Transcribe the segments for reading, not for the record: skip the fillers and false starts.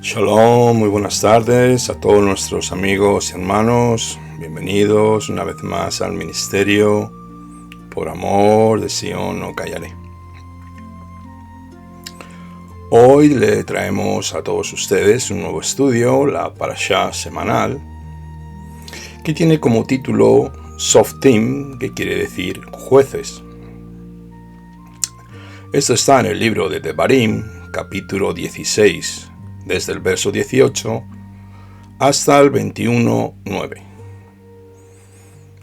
Shalom, muy buenas tardes a todos nuestros amigos y hermanos. Bienvenidos una vez más al ministerio Por Amor de Sion no callaré. Hoy le traemos a todos ustedes un nuevo estudio, la Parashá semanal, que tiene como título Shoftim, que quiere decir jueces. Esto está en el libro de Devarim, capítulo 16, desde el verso 18 hasta el 21:9.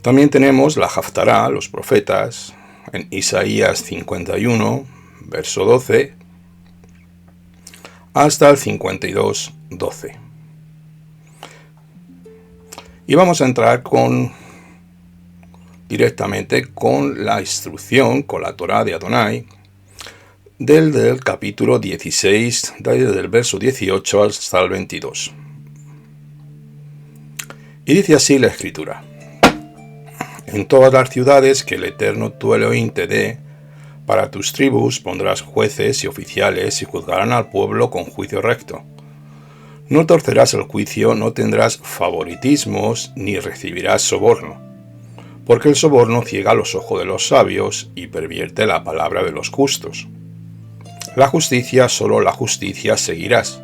También tenemos la Haftará, los profetas, en Isaías 51, verso 12, hasta el 52:12. Y vamos a entrar directamente con la instrucción, con la Torá de Adonai, del capítulo 16, desde el verso 18 hasta el 22. Y dice así la Escritura: En todas las ciudades que el Eterno tu Elohim te dé, para tus tribus pondrás jueces y oficiales y juzgarán al pueblo con juicio recto. No torcerás el juicio, no tendrás favoritismos, ni recibirás soborno, porque el soborno ciega los ojos de los sabios y pervierte la palabra de los justos. La justicia, solo la justicia seguirás,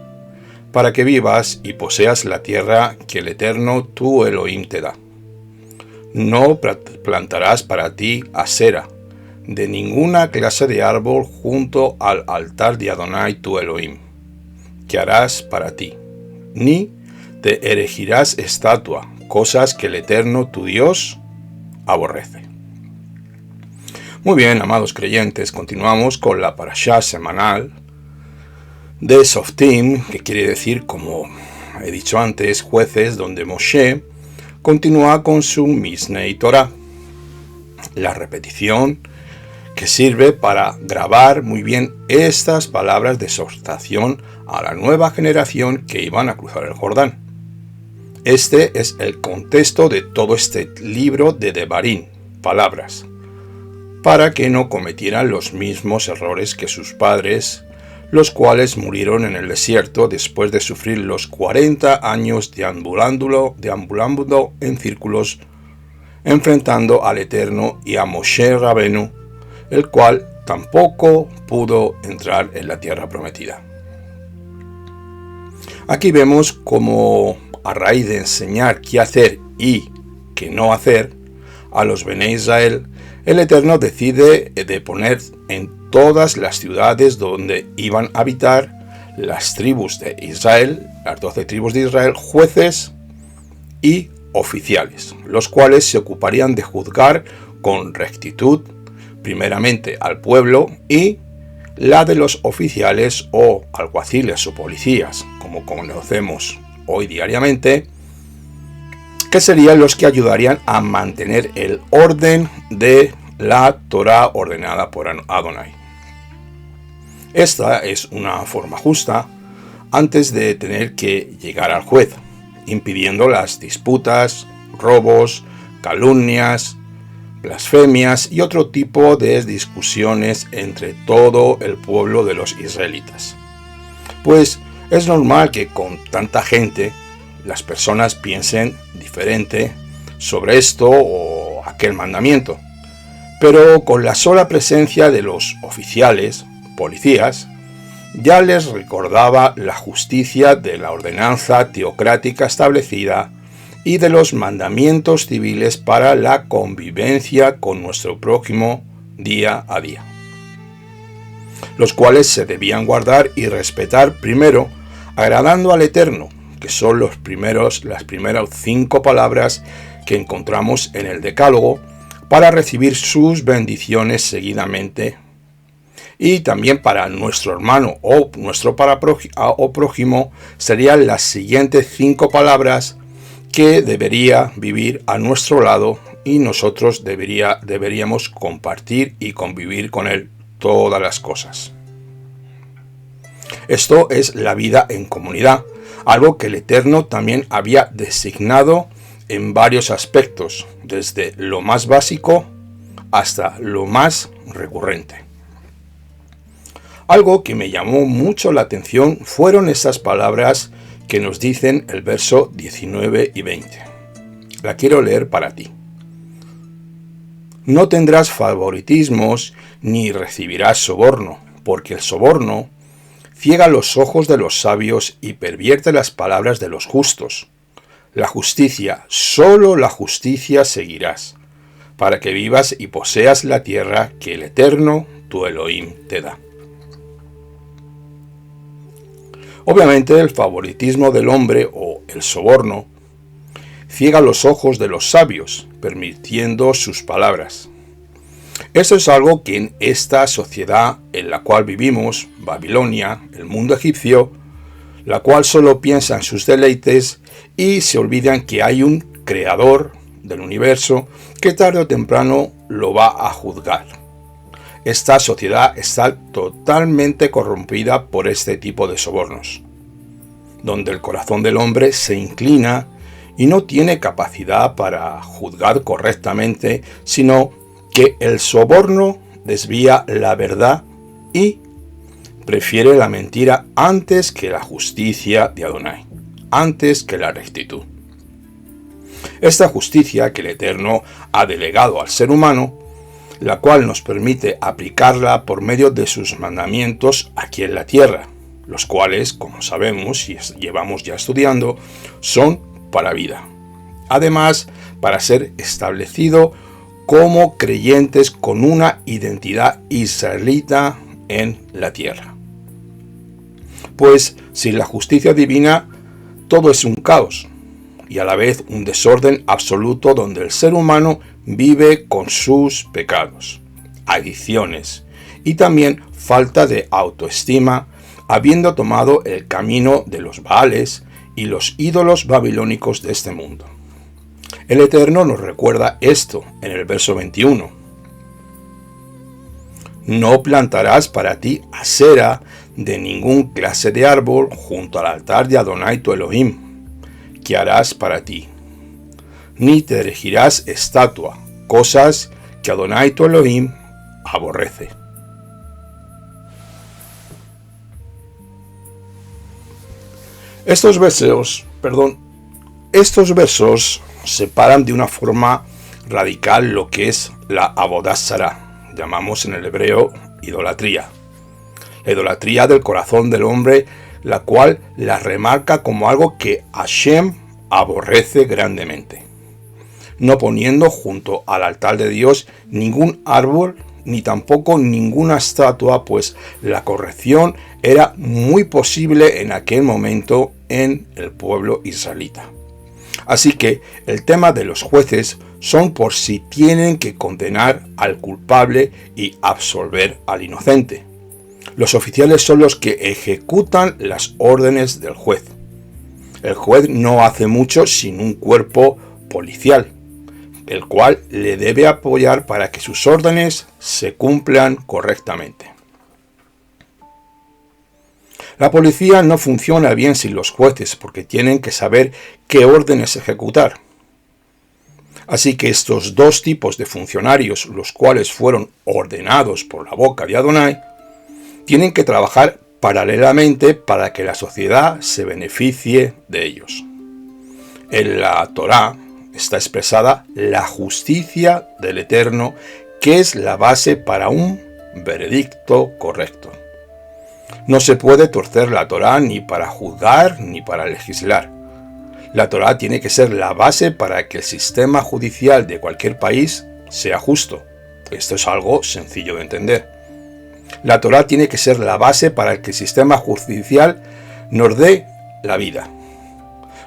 para que vivas y poseas la tierra que el Eterno tu Elohim te da. No plantarás para ti acera, de ninguna clase de árbol junto al altar de Adonai tu Elohim, que harás para ti, ni te erigirás estatua, cosas que el Eterno tu Dios aborrece. Muy bien, amados creyentes, continuamos con la Parashá semanal de Shoftim, que quiere decir, como he dicho antes, jueces, donde Moshe continúa con su Mishnei Torah, la repetición que sirve para grabar muy bien estas palabras de exhortación a la nueva generación que iban a cruzar el Jordán. Este es el contexto de todo este libro de Devarim, palabras, para que no cometieran los mismos errores que sus padres, los cuales murieron en el desierto después de sufrir los 40 años deambulando en círculos, enfrentando al Eterno y a Moshe Rabenu, el cual tampoco pudo entrar en la tierra prometida. Aquí vemos cómo, a raíz de enseñar qué hacer y qué no hacer a los Bnei Israel, el Eterno decide de poner en todas las ciudades donde iban a habitar las tribus de Israel, las 12 tribus de Israel, jueces y oficiales, los cuales se ocuparían de juzgar con rectitud primeramente al pueblo y la de los oficiales o alguaciles o policías, como conocemos hoy diariamente, que serían los que ayudarían a mantener el orden de la Torá ordenada por Adonai. Esta es una forma justa antes de tener que llegar al juez, impidiendo las disputas, robos, calumnias, blasfemias y otro tipo de discusiones entre todo el pueblo de los israelitas. Pues es normal que con tanta gente las personas piensen diferente sobre esto o aquel mandamiento, pero con la sola presencia de los oficiales, policías, ya les recordaba la justicia de la ordenanza teocrática establecida y de los mandamientos civiles para la convivencia con nuestro prójimo día a día, los cuales se debían guardar y respetar primero, agradando al Eterno, que son las primeras 5 palabras que encontramos en el Decálogo, para recibir sus bendiciones seguidamente, y también para nuestro hermano o nuestro prójimo serían las siguientes 5 palabras que debería vivir a nuestro lado y nosotros deberíamos compartir y convivir con él todas las cosas. Esto es la vida en comunidad, algo que el Eterno también había designado en varios aspectos, desde lo más básico hasta lo más recurrente. Algo que me llamó mucho la atención fueron estas palabras que nos dicen el verso 19 y 20. La quiero leer para ti. No tendrás favoritismos ni recibirás soborno, porque el soborno ciega los ojos de los sabios y pervierte las palabras de los justos. La justicia, solo la justicia seguirás, para que vivas y poseas la tierra que el Eterno, tu Elohim, te da. Obviamente el favoritismo del hombre o el soborno ciega los ojos de los sabios, permitiendo sus palabras. Esto es algo que en esta sociedad en la cual vivimos, Babilonia, el mundo egipcio, la cual solo piensa en sus deleites y se olvidan que hay un creador del universo que tarde o temprano lo va a juzgar. Esta sociedad está totalmente corrompida por este tipo de sobornos, donde el corazón del hombre se inclina y no tiene capacidad para juzgar correctamente, sino que el soborno desvía la verdad y prefiere la mentira antes que la justicia de Adonai, antes que la rectitud. Esta justicia que el Eterno ha delegado al ser humano, la cual nos permite aplicarla por medio de sus mandamientos aquí en la tierra, los cuales, como sabemos y llevamos ya estudiando, son para vida. Además, para ser establecido como creyentes con una identidad israelita en la tierra. Pues sin la justicia divina, todo es un caos y a la vez un desorden absoluto donde el ser humano vive con sus pecados, adicciones y también falta de autoestima, habiendo tomado el camino de los Baales y los ídolos babilónicos de este mundo. El Eterno nos recuerda esto en el verso 21. No plantarás para ti acera de ningún clase de árbol junto al altar de Adonai tu Elohim, que harás para ti. Ni te erigirás estatua, cosas que Adonai tu Elohim aborrece. Estos versos separan de una forma radical lo que es la Avodat Zará, llamamos en el hebreo idolatría. La idolatría del corazón del hombre, la cual la remarca como algo que Hashem aborrece grandemente, no poniendo junto al altar de Dios ningún árbol ni tampoco ninguna estatua, pues la corrección era muy posible en aquel momento en el pueblo israelita. Así que el tema de los jueces son por si tienen que condenar al culpable y absolver al inocente. Los oficiales son los que ejecutan las órdenes del juez. El juez no hace mucho sin un cuerpo policial, el cual le debe apoyar para que sus órdenes se cumplan correctamente. La policía no funciona bien sin los jueces porque tienen que saber qué órdenes ejecutar. Así que estos dos tipos de funcionarios, los cuales fueron ordenados por la boca de Adonai, tienen que trabajar paralelamente para que la sociedad se beneficie de ellos. En la Torá está expresada la justicia del Eterno, que es la base para un veredicto correcto. No se puede torcer la Torá ni para juzgar ni para legislar. La Torá tiene que ser la base para que el sistema judicial de cualquier país sea justo. Esto es algo sencillo de entender. La Torá tiene que ser la base para que el sistema judicial nos dé la vida.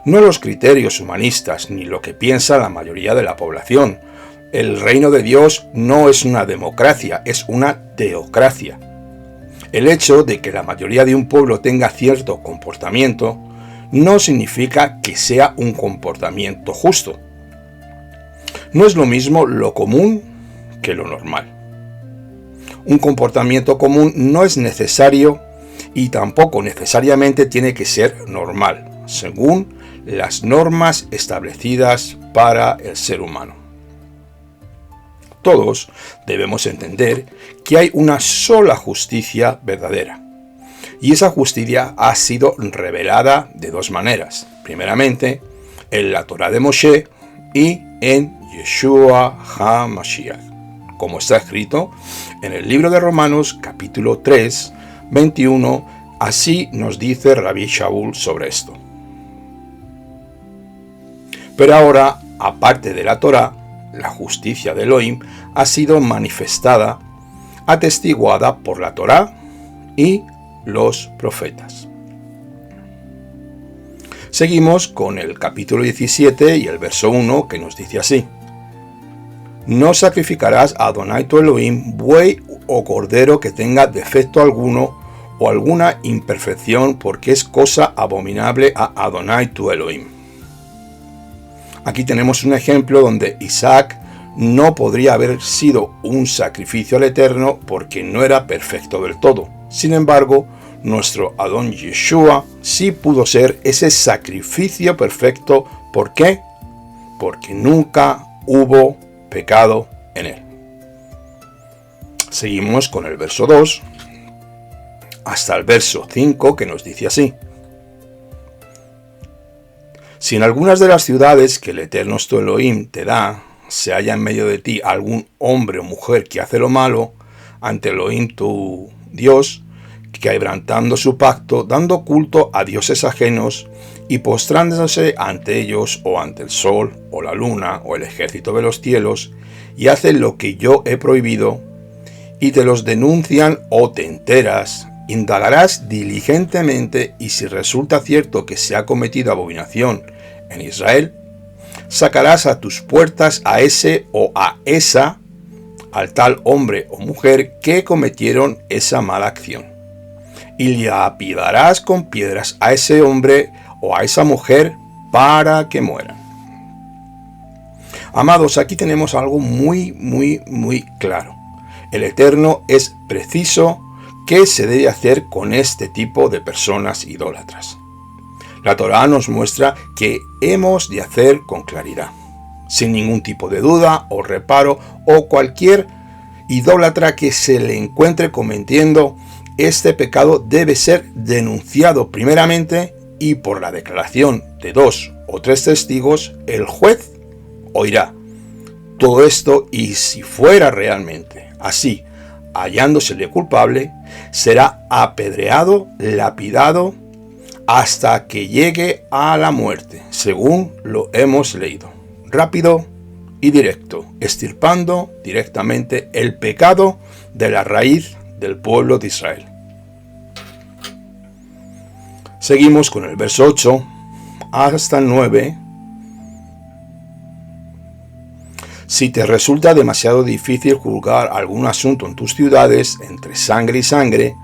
No los criterios humanistas ni lo que piensa la mayoría de la población. El reino de Dios no es una democracia, es una teocracia. El hecho de que la mayoría de un pueblo tenga cierto comportamiento no significa que sea un comportamiento justo. No es lo mismo lo común que lo normal. Un comportamiento común no es necesario y tampoco necesariamente tiene que ser normal, según las normas establecidas para el ser humano. Todos debemos entender que hay una sola justicia verdadera. Y esa justicia ha sido revelada de dos maneras. Primeramente, en la Torá de Moshe y en Yeshua HaMashiach, como está escrito en el libro de Romanos, capítulo 3, 21, así nos dice Rabbi Shaul sobre esto. Pero ahora, aparte de la Torá, la justicia de Elohim ha sido manifestada, atestiguada por la Torá y los profetas. Seguimos con el capítulo 17 y el verso 1 que nos dice así: No sacrificarás a Adonai tu Elohim buey o cordero que tenga defecto alguno o alguna imperfección, porque es cosa abominable a Adonai tu Elohim. Aquí tenemos un ejemplo donde Isaac no podría haber sido un sacrificio al Eterno porque no era perfecto del todo. Sin embargo, nuestro Adón Yeshua sí pudo ser ese sacrificio perfecto. ¿Por qué? Porque nunca hubo pecado en él. Seguimos con el verso 2 hasta el verso 5 que nos dice así: Si en algunas de las ciudades que el Eterno tu Elohim te da, se halla en medio de ti algún hombre o mujer que hace lo malo ante Elohim tu Dios, quebrantando su pacto, dando culto a dioses ajenos y postrándose ante ellos o ante el sol o la luna o el ejército de los cielos, y hace lo que yo he prohibido, y te los denuncian o te enteras, indagarás diligentemente, y si resulta cierto que se ha cometido abominación en Israel, sacarás a tus puertas a ese o a esa, al tal hombre o mujer que cometieron esa mala acción, y lapidarás con piedras a ese hombre o a esa mujer para que mueran. Amados, aquí tenemos algo muy claro. El Eterno es preciso qué se debe hacer con este tipo de personas idólatras. La Torá nos muestra que hemos de hacer con claridad, sin ningún tipo de duda o reparo, o cualquier idólatra que se le encuentre cometiendo este pecado debe ser denunciado primeramente, y por la declaración de 2 o 3 testigos el juez oirá todo esto, y si fuera realmente así, hallándosele culpable, será apedreado, lapidado, hasta que llegue a la muerte, según lo hemos leído. Rápido y directo, extirpando directamente el pecado de la raíz del pueblo de Israel. Seguimos con el verso 8 hasta el 9, Si te resulta demasiado difícil juzgar algún asunto en tus ciudades entre sangre y sangre,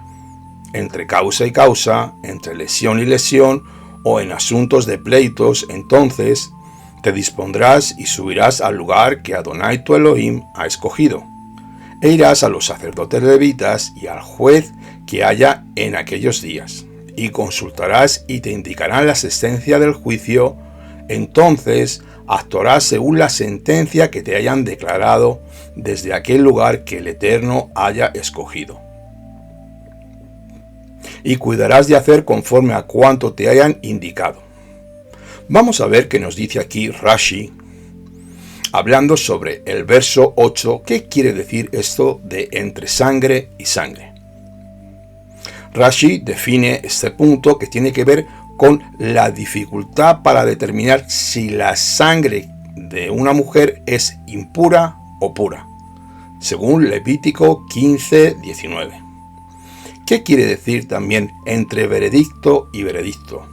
entre causa y causa, entre lesión y lesión, o en asuntos de pleitos, entonces te dispondrás y subirás al lugar que Adonai tu Elohim ha escogido, e irás a los sacerdotes levitas y al juez que haya en aquellos días, y consultarás y te indicarán la sentencia del juicio. Entonces actuarás según la sentencia que te hayan declarado desde aquel lugar que el Eterno haya escogido. Y cuidarás de hacer conforme a cuanto te hayan indicado. Vamos a ver qué nos dice aquí Rashi, hablando sobre el verso 8, ¿qué quiere decir esto de entre sangre y sangre? Rashi define este punto que tiene que ver con la dificultad para determinar si la sangre de una mujer es impura o pura, según Levítico 15:19. ¿Qué quiere decir también entre veredicto y veredicto?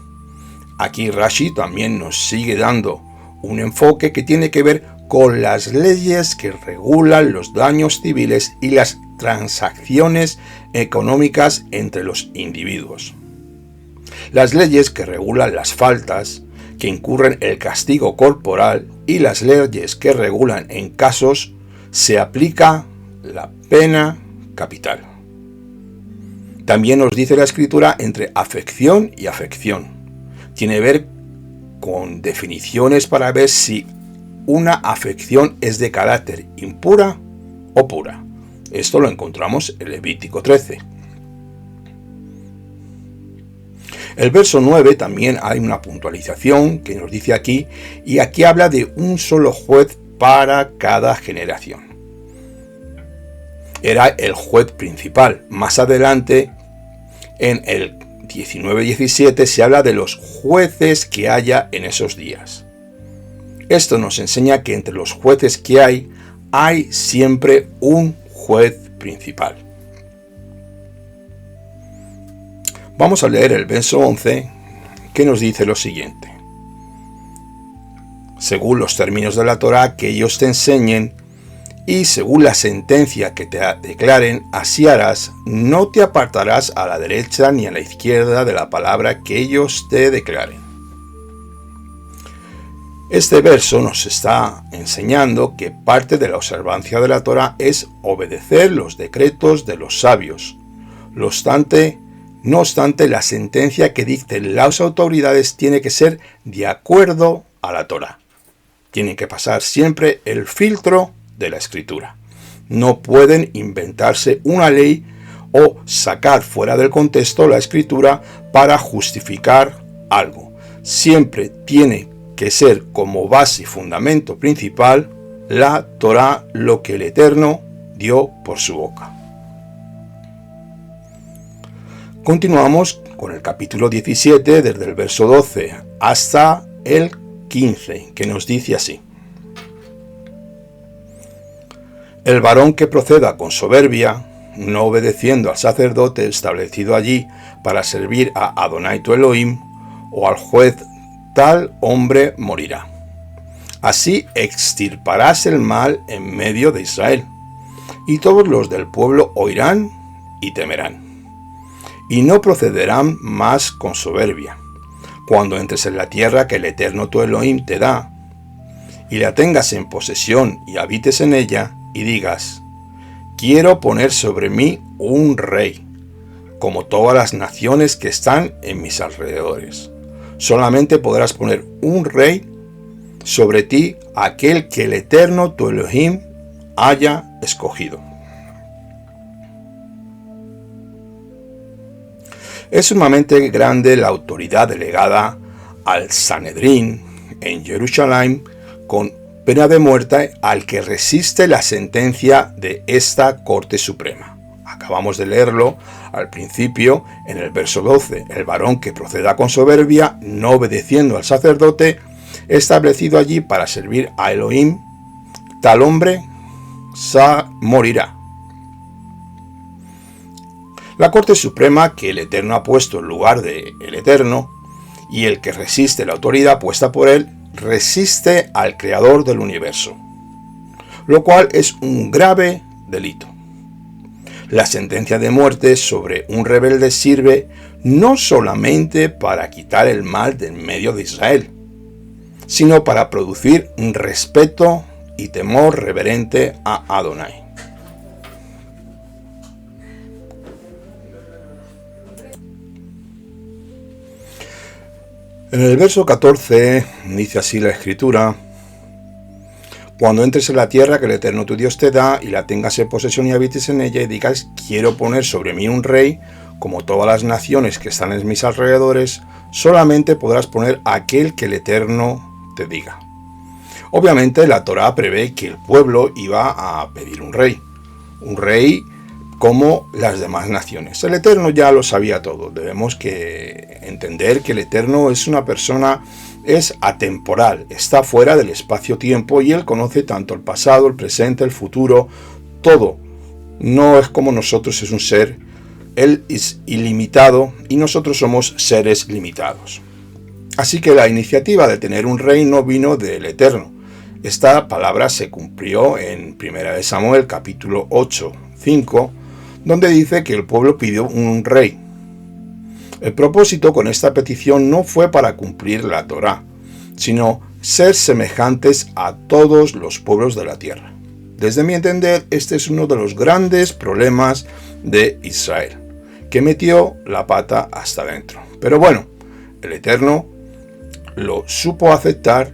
Aquí Rashi también nos sigue dando un enfoque que tiene que ver con las leyes que regulan los daños civiles y las transacciones económicas entre los individuos. Las leyes que regulan las faltas, que incurren el castigo corporal, y las leyes que regulan en casos se aplica la pena capital. También nos dice la Escritura entre afección y afección. Tiene que ver con definiciones para ver si una afección es de carácter impura o pura. Esto lo encontramos en Levítico 13. El verso 9 también hay una puntualización que nos dice aquí, y aquí habla de un solo juez para cada generación. Era el juez principal. Más adelante, en el 19:17, se habla de los jueces que haya en esos días. Esto nos enseña que entre los jueces que hay siempre un juez principal. Vamos a leer el verso 11, que nos dice lo siguiente. Según los términos de la Torá que ellos te enseñen, y según la sentencia que te declaren, así harás, no te apartarás a la derecha ni a la izquierda de la palabra que ellos te declaren. Este verso nos está enseñando que parte de la observancia de la Torá es obedecer los decretos de los sabios. No obstante, la sentencia que dicten las autoridades tiene que ser de acuerdo a la Torá. Tienen que pasar siempre el filtro de la Escritura. No pueden inventarse una ley o sacar fuera del contexto la Escritura para justificar algo. Siempre tiene que ser como base y fundamento principal la Torá, lo que el Eterno dio por su boca. Continuamos con el capítulo 17, desde el verso 12 hasta el 15, que nos dice así. El varón que proceda con soberbia, no obedeciendo al sacerdote establecido allí para servir a Adonai tu Elohim, o al juez, tal hombre morirá. Así extirparás el mal en medio de Israel, y todos los del pueblo oirán y temerán, y no procederán más con soberbia, cuando entres en la tierra que el Eterno tu Elohim te da, y la tengas en posesión y habites en ella, y digas, quiero poner sobre mí un rey, como todas las naciones que están en mis alrededores. Solamente podrás poner un rey sobre ti, aquel que el Eterno tu Elohim haya escogido. Es sumamente grande la autoridad delegada al Sanedrín en Jerusalén con pena de muerte al que resiste la sentencia de esta Corte Suprema. Acabamos de leerlo al principio en el verso 12. El varón que proceda con soberbia, no obedeciendo al sacerdote establecido allí para servir a Elohim, tal hombre morirá. La Corte Suprema que el Eterno ha puesto en lugar del Eterno, y el que resiste la autoridad puesta por él, resiste al Creador del universo. lo cual es un grave delito. La sentencia de muerte sobre un rebelde sirve no solamente para quitar el mal del medio de Israel, sino para producir un respeto y temor reverente a Adonai. En el verso 14 dice así la Escritura: cuando entres en la tierra que el Eterno tu Dios te da, y la tengas en posesión y habites en ella, y digas, quiero poner sobre mí un rey, como todas las naciones que están en mis alrededores, solamente podrás poner aquel que el Eterno te diga. Obviamente la Torá prevé que el pueblo iba a pedir un rey como las demás naciones. El Eterno ya lo sabía todo. Debemos que entender que el Eterno es una persona, es atemporal, está fuera del espacio-tiempo, y Él conoce tanto el pasado, el presente, el futuro, todo. No es como nosotros, es un ser. Él es ilimitado y nosotros somos seres limitados. Así que la iniciativa de tener un rey no vino del Eterno. Esta palabra se cumplió en 1 Samuel capítulo 8, 5, donde dice que el pueblo pidió un rey. El propósito con esta petición no fue para cumplir la Torá, sino ser semejantes a todos los pueblos de la tierra. Desde mi entender, este es uno de los grandes problemas de Israel, que metió la pata hasta adentro. Pero bueno, el Eterno lo supo aceptar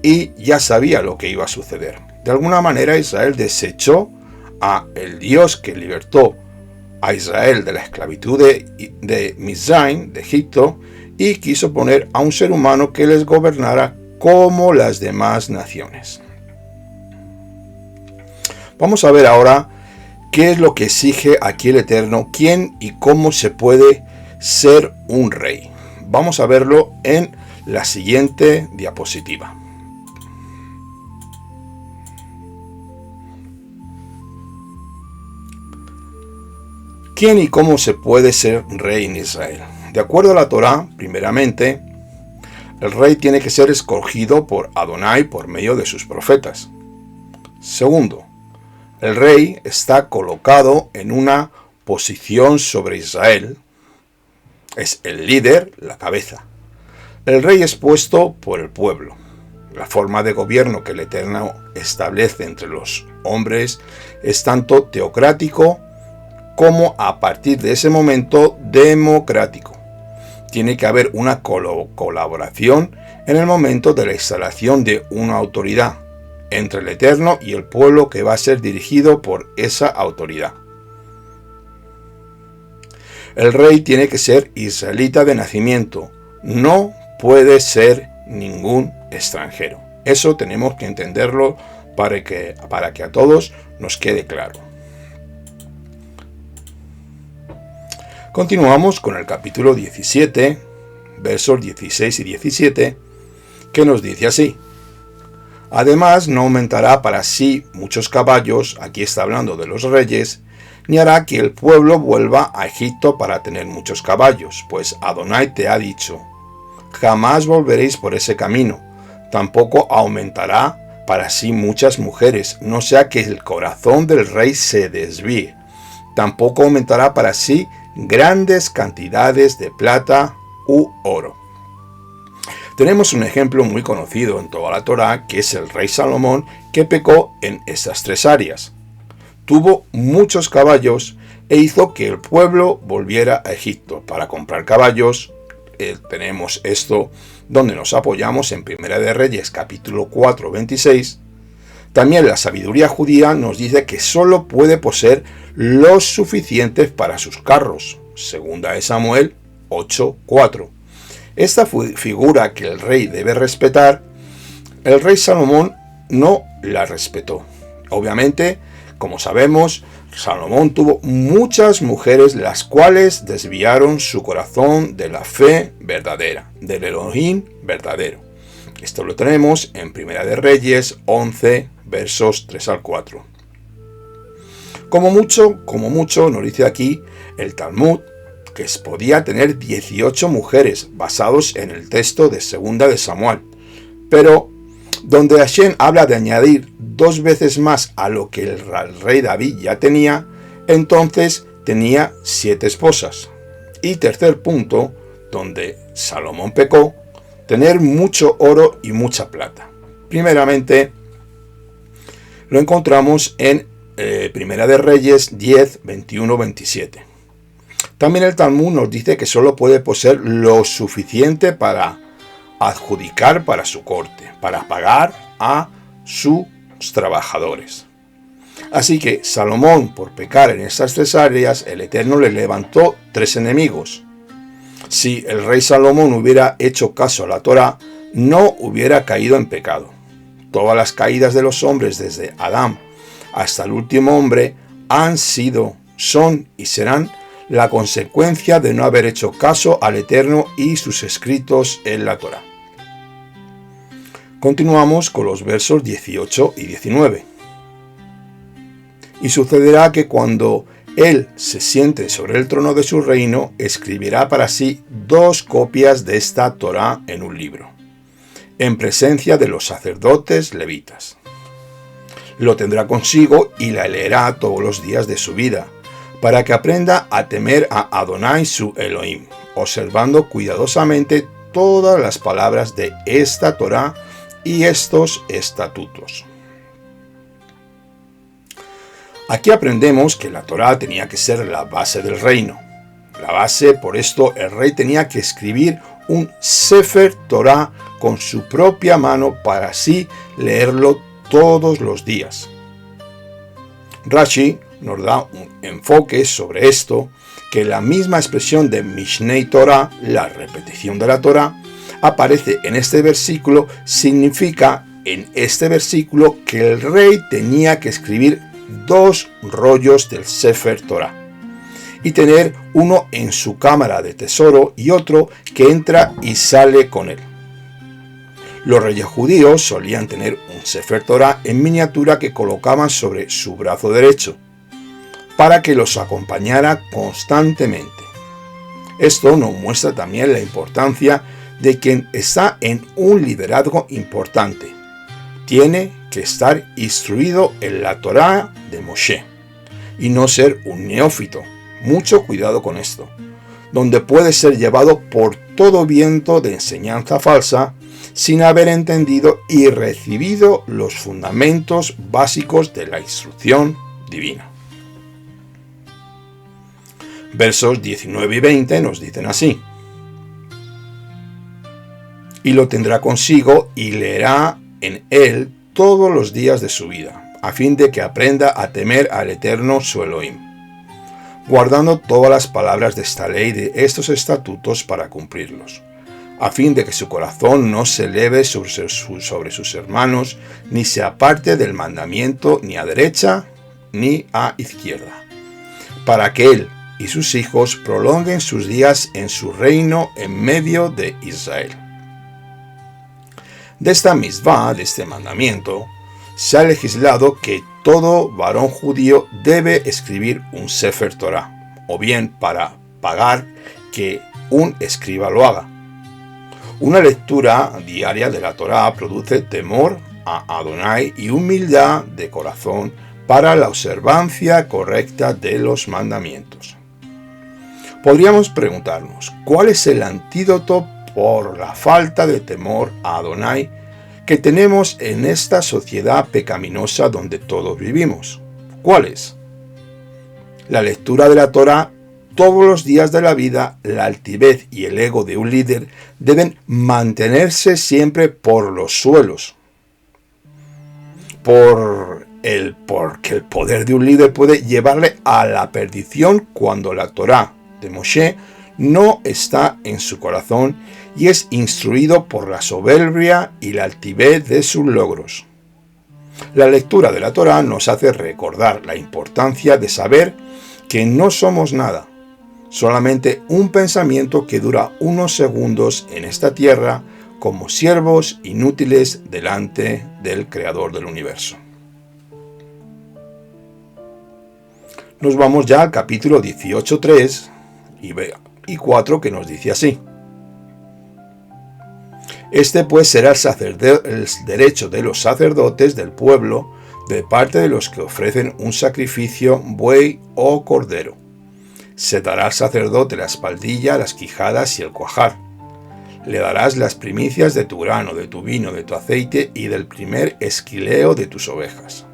y ya sabía lo que iba a suceder. De alguna manera Israel desechó a el Dios que libertó a Israel de la esclavitud de Mizraim, de Egipto, y quiso poner a un ser humano que les gobernara como las demás naciones. Vamos a ver ahora qué es lo que exige aquí el Eterno, quién y cómo se puede ser un rey. Vamos a verlo en la siguiente diapositiva. ¿Quién y cómo se puede ser rey en Israel? De acuerdo a la Torá, primeramente, el rey tiene que ser escogido por Adonai por medio de sus profetas. Segundo, el rey está colocado en una posición sobre Israel. Es el líder, la cabeza. El rey es puesto por el pueblo. La forma de gobierno que el Eterno establece entre los hombres es tanto teocrático como a partir de ese momento democrático. Tiene que haber una colaboración en el momento de la instalación de una autoridad entre el Eterno y el pueblo que va a ser dirigido por esa autoridad. El rey tiene que ser israelita de nacimiento, no puede ser ningún extranjero. Eso tenemos que entenderlo para que a todos nos quede claro. Continuamos con el capítulo 17, versos 16 y 17, que nos dice así: además no aumentará para sí muchos caballos, aquí está hablando de los reyes, ni hará que el pueblo vuelva a Egipto para tener muchos caballos, pues Adonai te ha dicho, jamás volveréis por ese camino, tampoco aumentará para sí muchas mujeres, no sea que el corazón del rey se desvíe, tampoco aumentará para sí grandes cantidades de plata u oro. Tenemos un ejemplo muy conocido en toda la Torá, que es el rey Salomón, que pecó en estas tres áreas. Tuvo muchos caballos e hizo que el pueblo volviera a Egipto para comprar caballos. Tenemos esto donde nos apoyamos en Primera de Reyes capítulo 4, 26. También la sabiduría judía nos dice que solo puede poseer los suficientes para sus carros. Segunda de Samuel 8, 4. Esta figura que el rey debe respetar, el rey Salomón no la respetó. Obviamente, como sabemos, Salomón tuvo muchas mujeres, las cuales desviaron su corazón de la fe verdadera, del Elohim verdadero. Esto lo tenemos en Primera de Reyes 11, versos 3 al 4. Como mucho, nos dice aquí el Talmud, que podía tener 18 mujeres, basados en el texto de Segunda de Samuel. Pero donde Hashem habla de añadir 2 veces más a lo que el rey David ya tenía, entonces tenía 7 esposas. Y tercer punto, donde Salomón pecó, tener mucho oro y mucha plata. Primeramente, lo encontramos en Primera de Reyes 10, 21, 27. También el Talmud nos dice que solo puede poseer lo suficiente para adjudicar para su corte, para pagar a sus trabajadores. Así que Salomón, por pecar en estas 3 áreas, el Eterno le levantó 3 enemigos. Si el rey Salomón hubiera hecho caso a la Torá, no hubiera caído en pecado. Todas las caídas de los hombres desde Adán hasta el último hombre han sido, son y serán la consecuencia de no haber hecho caso al Eterno y sus escritos en la Torá. Continuamos con los versos 18 y 19. Y sucederá que cuando él se siente sobre el trono de su reino, escribirá para sí 2 copias de esta Torá en un libro, en presencia de los sacerdotes levitas. Lo tendrá consigo y la leerá todos los días de su vida, para que aprenda a temer a Adonai su Elohim, observando cuidadosamente todas las palabras de esta Torá y estos estatutos. Aquí aprendemos que la Torá tenía que ser la base del reino. La base, por esto, el rey tenía que escribir un Sefer Torá con su propia mano para así leerlo todos los días. Rashi nos da un enfoque sobre esto, que la misma expresión de Mishnei Torah, la repetición de la Torá, aparece en este versículo, significa en este versículo que el rey tenía que escribir 2 rollos del Sefer Torah y tener uno en su cámara de tesoro y otro que entra y sale con él. Los reyes judíos solían tener un Sefer Torah en miniatura que colocaban sobre su brazo derecho para que los acompañara constantemente. Esto nos muestra también la importancia de quien está en un liderazgo importante. Tiene que estar instruido en la Torá de Moshe y no ser un neófito. Mucho cuidado con esto, donde puede ser llevado por todo viento de enseñanza falsa sin haber entendido y recibido los fundamentos básicos de la instrucción divina. Versos 19 y 20 nos dicen así: y lo tendrá consigo y leerá en él todos los días de su vida, a fin de que aprenda a temer al Eterno su Elohim, guardando todas las palabras de esta ley, de estos estatutos para cumplirlos, a fin de que su corazón no se eleve sobre sus hermanos, ni se aparte del mandamiento ni a derecha ni a izquierda, para que él y sus hijos prolonguen sus días en su reino en medio de Israel. De esta misvá, de este mandamiento, se ha legislado que todo varón judío debe escribir un Sefer Torah, o bien para pagar que un escriba lo haga. Una lectura diaria de la Torá produce temor a Adonai y humildad de corazón para la observancia correcta de los mandamientos. Podríamos preguntarnos, ¿cuál es el antídoto por la falta de temor a Adonai que tenemos en esta sociedad pecaminosa donde todos vivimos? ¿Cuál es? La lectura de la Torá todos los días de la vida. La altivez y el ego de un líder deben mantenerse siempre por los suelos, porque el poder de un líder puede llevarle a la perdición cuando la Torá de Moshe no está en su corazón y es instruido por la soberbia y la altivez de sus logros. La lectura de la Torá nos hace recordar la importancia de saber que no somos nada, solamente un pensamiento que dura unos segundos en esta tierra como siervos inútiles delante del Creador del universo. Nos vamos ya al capítulo 18:3 y 4, que nos dice así: Este pues será el derecho de los sacerdotes del pueblo de parte de los que ofrecen un sacrificio, buey o cordero. Se dará al sacerdote la espaldilla, las quijadas y el cuajar. Le darás las primicias de tu grano, de tu vino, de tu aceite y del primer esquileo de tus ovejas.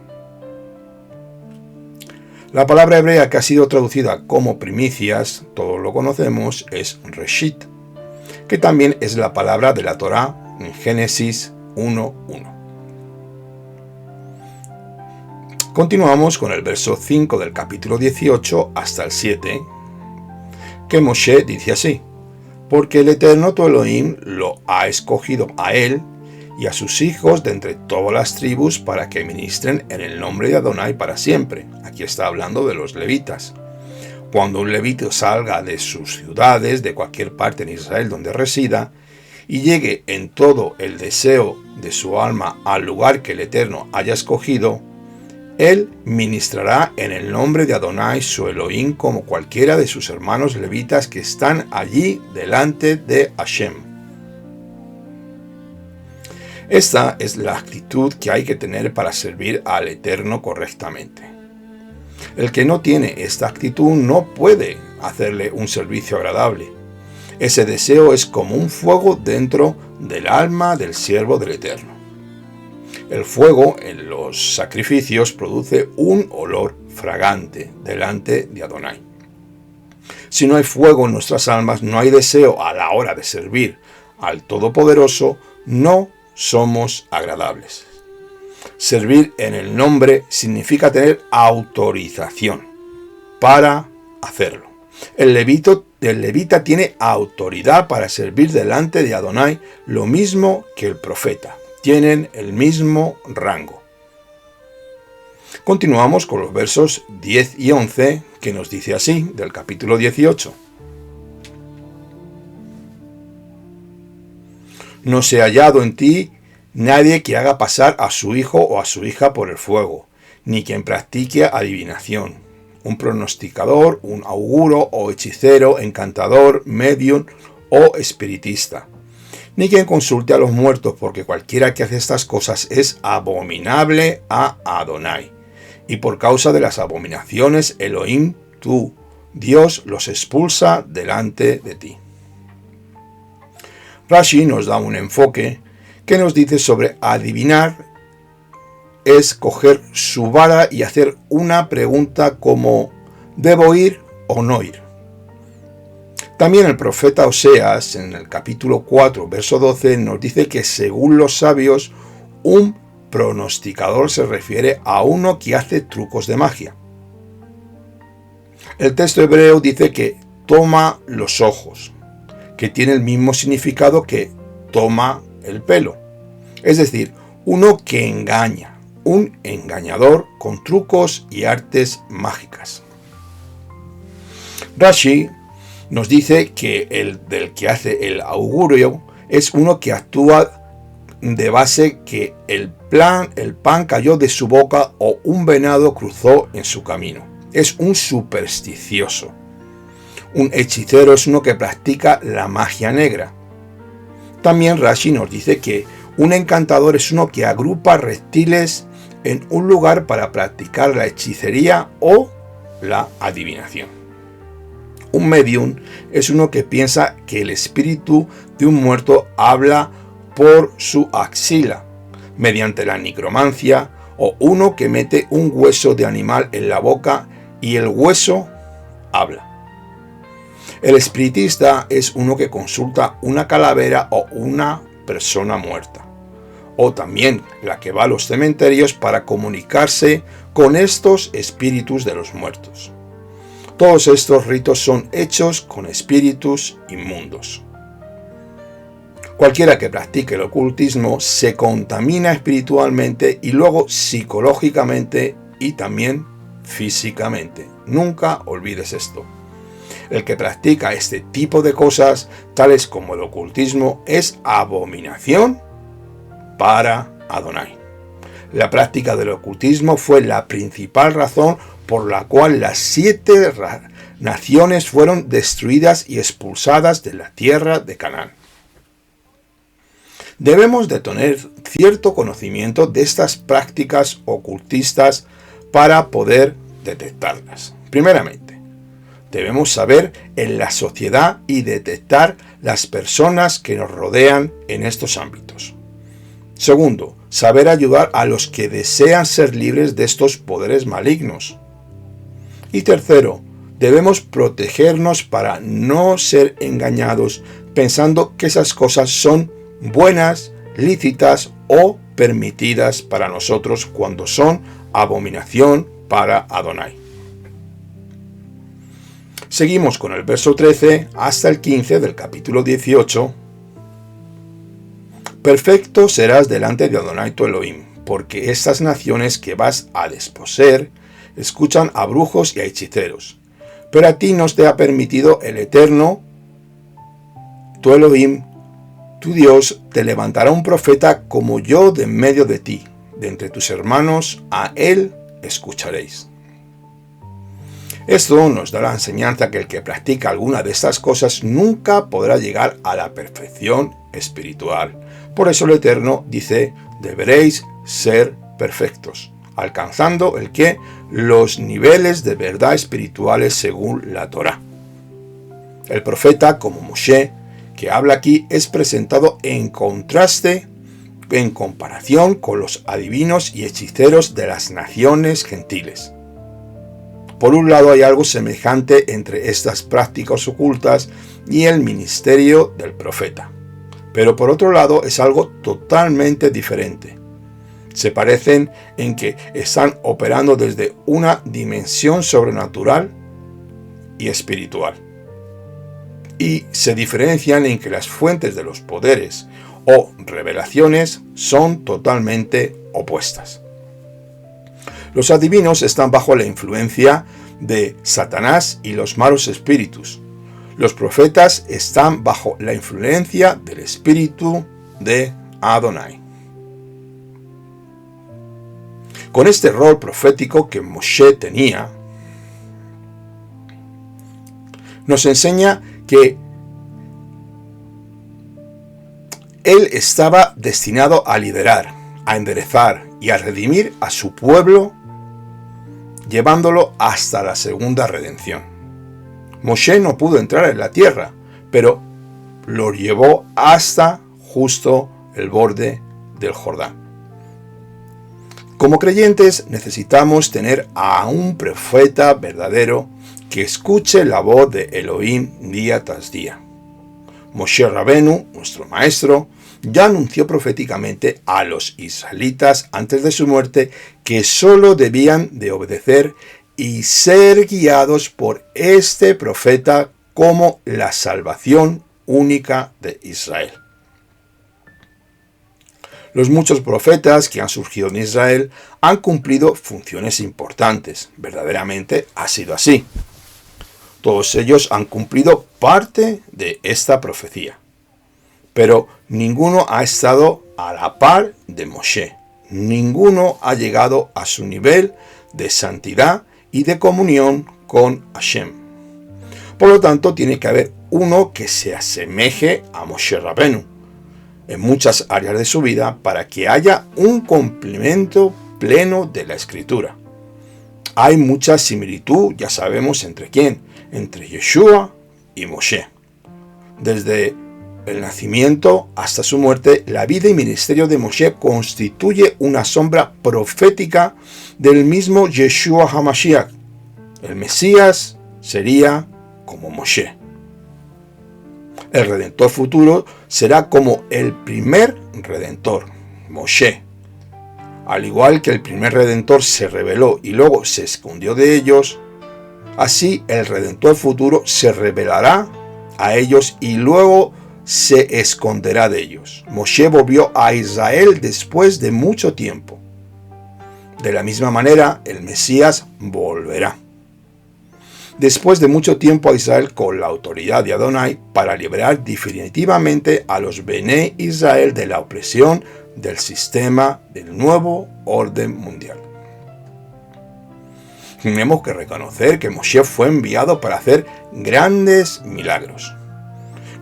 La palabra hebrea que ha sido traducida como primicias, todos lo conocemos, es Reshit, que también es la palabra de la Torá en Génesis 1:1. Continuamos con el verso 5 del capítulo 18 hasta el 7, que Moshe dice así: porque el Eterno tu Elohim lo ha escogido a él y a sus hijos de entre todas las tribus para que ministren en el nombre de Adonai para siempre. Aquí está hablando de los levitas. Cuando un levita salga de sus ciudades, de cualquier parte en Israel donde resida, y llegue en todo el deseo de su alma al lugar que el Eterno haya escogido, él ministrará en el nombre de Adonai su Elohim como cualquiera de sus hermanos levitas que están allí delante de Hashem. Esta es la actitud que hay que tener para servir al Eterno correctamente. El que no tiene esta actitud no puede hacerle un servicio agradable. Ese deseo es como un fuego dentro del alma del siervo del Eterno. El fuego en los sacrificios produce un olor fragante delante de Adonai. Si no hay fuego en nuestras almas, no hay deseo a la hora de servir al Todopoderoso, no somos agradables. Servir en el nombre significa tener autorización para hacerlo. El levita tiene autoridad para servir delante de Adonai, lo mismo que el profeta. Tienen el mismo rango. Continuamos con los versos 10 y 11, que nos dice así, del capítulo 18. No se ha hallado en ti nadie que haga pasar a su hijo o a su hija por el fuego, ni quien practique adivinación, un pronosticador, un auguro o hechicero, encantador, medium o espiritista, ni quien consulte a los muertos, porque cualquiera que hace estas cosas es abominable a Adonai. Y por causa de las abominaciones, Elohim, tú, Dios, los expulsa delante de ti. Rashi nos da un enfoque que nos dice sobre adivinar es coger su vara y hacer una pregunta como ¿debo ir o no ir? También el profeta Oseas, en el capítulo 4, verso 12, nos dice que según los sabios, un pronosticador se refiere a uno que hace trucos de magia. El texto hebreo dice que toma los ojos, que tiene el mismo significado que toma el pelo. Es decir, uno que engaña, un engañador con trucos y artes mágicas. Rashi nos dice que el del que hace el augurio es uno que actúa de base que el pan cayó de su boca o un venado cruzó en su camino. Es un supersticioso. Un hechicero es uno que practica la magia negra. También Rashi nos dice que un encantador es uno que agrupa reptiles en un lugar para practicar la hechicería o la adivinación. Un medium es uno que piensa que el espíritu de un muerto habla por su axila, mediante la nigromancia, o uno que mete un hueso de animal en la boca y el hueso habla. El espiritista es uno que consulta una calavera o una persona muerta, o también la que va a los cementerios para comunicarse con estos espíritus de los muertos. Todos estos ritos son hechos con espíritus inmundos. Cualquiera que practique el ocultismo se contamina espiritualmente y luego psicológicamente y también físicamente. Nunca olvides esto. El que practica este tipo de cosas, tales como el ocultismo, es abominación para Adonai. La práctica del ocultismo fue la principal razón por la cual las 7 naciones fueron destruidas y expulsadas de la tierra de Canaán. Debemos de tener cierto conocimiento de estas prácticas ocultistas para poder detectarlas. Primeramente, debemos saber en la sociedad y detectar las personas que nos rodean en estos ámbitos. Segundo, saber ayudar a los que desean ser libres de estos poderes malignos. Y tercero, debemos protegernos para no ser engañados pensando que esas cosas son buenas, lícitas o permitidas para nosotros cuando son abominación para Adonai. Seguimos con el verso 13 hasta el 15 del capítulo 18. Perfecto serás delante de Adonai tu Elohim, porque estas naciones que vas a desposeer escuchan a brujos y a hechiceros. Pero a ti no te ha permitido el Eterno, tu Elohim, tu Dios, te levantará un profeta como yo de en medio de ti, de entre tus hermanos, a él escucharéis. Esto nos da la enseñanza que el que practica alguna de estas cosas nunca podrá llegar a la perfección espiritual. Por eso el Eterno dice, deberéis ser perfectos, alcanzando el que los niveles de verdad espirituales según la Torá. El profeta, como Moshe, que habla aquí, es presentado en contraste, en comparación con los adivinos y hechiceros de las naciones gentiles. Por un lado hay algo semejante entre estas prácticas ocultas y el ministerio del profeta, pero por otro lado es algo totalmente diferente. Se parecen en que están operando desde una dimensión sobrenatural y espiritual. Y se diferencian en que las fuentes de los poderes o revelaciones son totalmente opuestas. Los adivinos están bajo la influencia de Satanás y los malos espíritus. Los profetas están bajo la influencia del espíritu de Adonai. Con este rol profético que Moshe tenía, nos enseña que él estaba destinado a liderar, a enderezar y a redimir a su pueblo, llevándolo hasta la segunda redención. Moshe no pudo entrar en la tierra, pero lo llevó hasta justo el borde del Jordán. Como creyentes necesitamos tener a un profeta verdadero que escuche la voz de Elohim día tras día. Moshe Rabenu, nuestro maestro, ya anunció proféticamente a los israelitas antes de su muerte que solo debían de obedecer y ser guiados por este profeta como la salvación única de Israel. Los muchos profetas que han surgido en Israel han cumplido funciones importantes. Verdaderamente ha sido así. Todos ellos han cumplido parte de esta profecía. Pero ninguno ha estado a la par de Moshe. Ninguno ha llegado a su nivel de santidad y de comunión con Hashem. Por lo tanto, tiene que haber uno que se asemeje a Moshe Rabenu en muchas áreas de su vida para que haya un complemento pleno de la Escritura. Hay mucha similitud, ya sabemos entre quién, entre Yeshua y Moshe. Desde el nacimiento hasta su muerte, la vida y ministerio de Moshe constituye una sombra profética del mismo Yeshua HaMashiach. El Mesías sería como Moshe. El Redentor futuro será como el primer Redentor, Moshe. Al igual que el primer Redentor se reveló y luego se escondió de ellos, así el Redentor futuro se revelará a ellos y luego se esconderá de ellos. Moshe volvió a Israel después de mucho tiempo. De la misma manera, el Mesías volverá después de mucho tiempo a Israel con la autoridad de Adonai para liberar definitivamente a los Bené Israel de la opresión del sistema del nuevo orden mundial. Tenemos que reconocer que Moshe fue enviado para hacer grandes milagros.